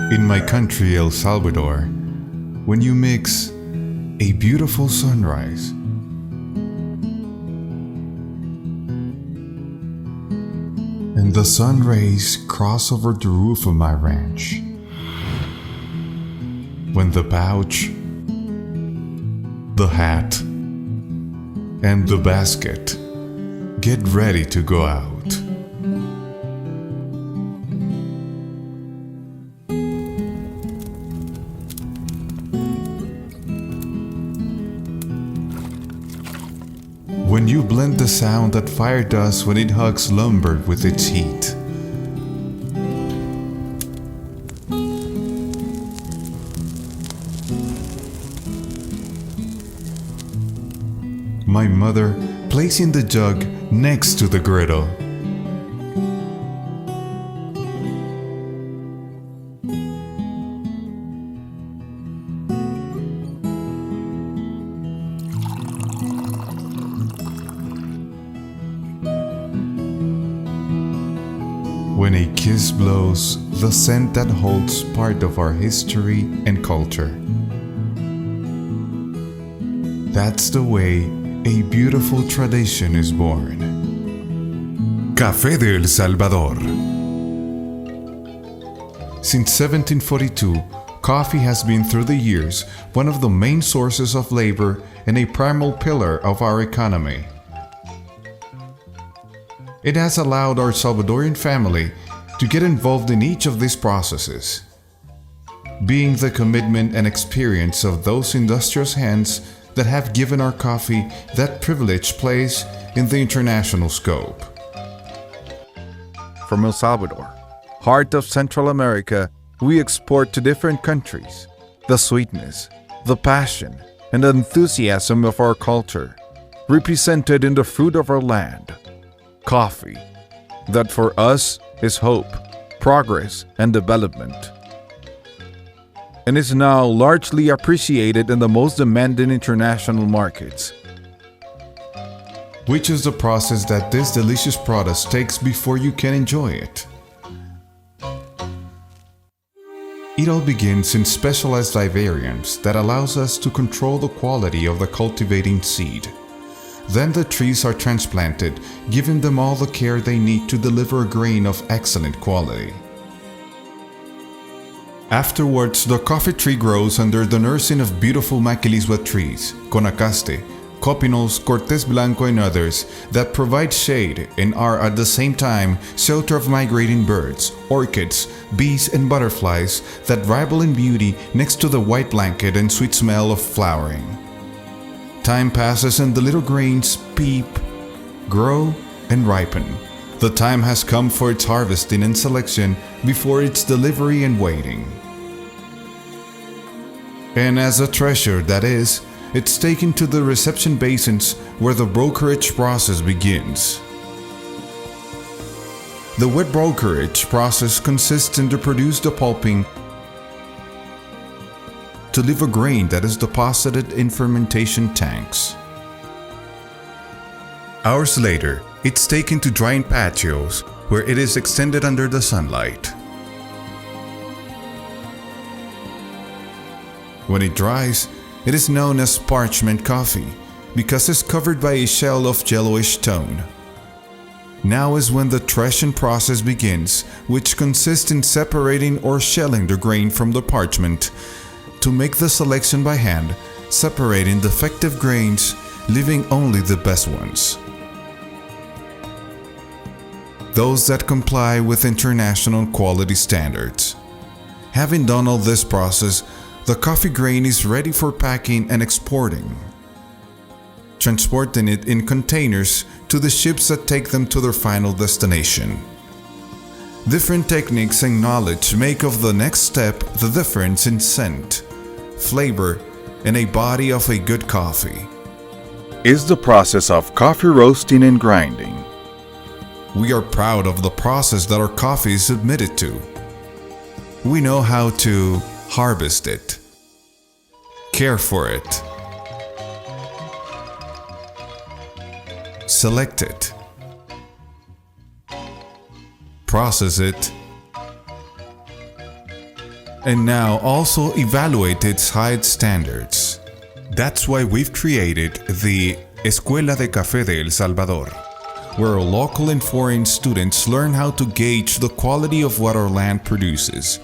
In my country, El Salvador, when you mix a beautiful sunrise and the sun rays cross over the roof of my ranch, when the pouch, the hat, and the basket get ready to go out. When you blend the sound that fire does when it hugs lumber with its heat. My mother placing the jug next to the griddle. When a kiss blows the scent that holds part of our history and culture. That's the way a beautiful tradition is born. Café de El Salvador. Since 1742, coffee has been through the years one of the main sources of labor and a primal pillar of our economy. It has allowed our Salvadorian family to get involved in each of these processes, being the commitment and experience of those industrious hands that have given our coffee that privileged place in the international scope. From El Salvador, heart of Central America, we export to different countries the sweetness, the passion, and the enthusiasm of our culture, represented in the fruit of our land, coffee, that for us is hope, progress, and development, and is now largely appreciated in the most demanding international markets. Which is the process that this delicious product takes before you can enjoy it. It all begins in specialized vivariums that allows us to control the quality of the cultivating seed. Then the trees are transplanted, giving them all the care they need to deliver a grain of excellent quality. Afterwards, the coffee tree grows under the nursing of beautiful maquilisua trees, conacaste, copinos, cortés blanco, and others that provide shade and are at the same time shelter of migrating birds, orchids, bees, and butterflies that rival in beauty next to the white blanket and sweet smell of flowering. Time passes and the little grains peep, grow, and ripen. The time has come for its harvesting and selection before its delivery and waiting. And as a treasure that is, it's taken to the reception basins where the brokerage process begins. The wet brokerage process consists in to produce the pulping to leave a grain that is deposited in fermentation tanks. Hours later, it's taken to drying patios where it is extended under the sunlight. When it dries, it is known as parchment coffee because it's covered by a shell of yellowish tone. Now is when the threshing process begins, which consists in separating or shelling the grain from the parchment to make the selection by hand, separating defective grains, leaving only the best ones. Those that comply with international quality standards. Having done all this process, the coffee grain is ready for packing and exporting, transporting it in containers to the ships that take them to their final destination. Different techniques and knowledge make of the next step the difference in scent, flavor, and a body of a good coffee. Is the process of coffee roasting and grinding. We are proud of the process that our coffee is submitted to. We know how to harvest it, care for it, select it, process it, and now also evaluate its high standards. That's why we've created the Escuela de Café de El Salvador, where local and foreign students learn how to gauge the quality of what our land produces.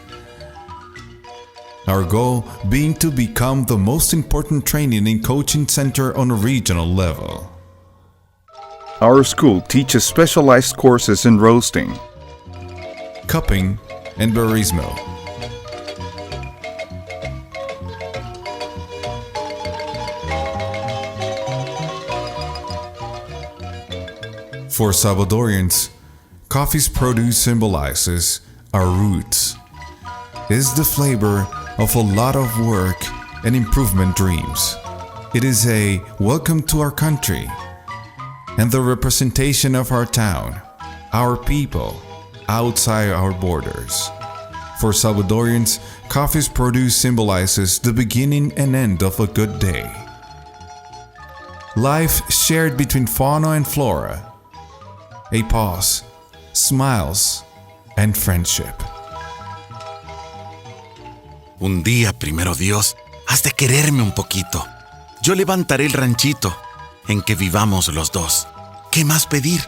Our goal being to become the most important training and coaching center on a regional level. Our school teaches specialized courses in roasting, Cupping, and barismo. For Salvadorians, coffee's produce symbolizes our roots. It's the flavor of a lot of work and improvement dreams. It is a welcome to our country and the representation of our town, our people, outside our borders. For Salvadorians, coffee's produce symbolizes the beginning and end of a good day. Life shared between fauna and flora. A pause, smiles, and friendship. Un día, primero Dios, has de quererme un poquito. Yo levantaré el ranchito en que vivamos los dos. ¿Qué más pedir?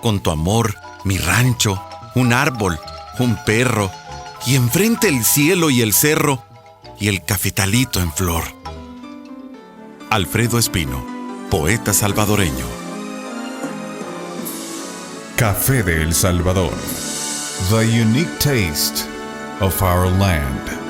Con tu amor, mi rancho, un árbol, un perro, y enfrente el cielo y el cerro, y el cafetalito en flor. Alfredo Espino, poeta salvadoreño. Café de El Salvador, the unique taste of our land.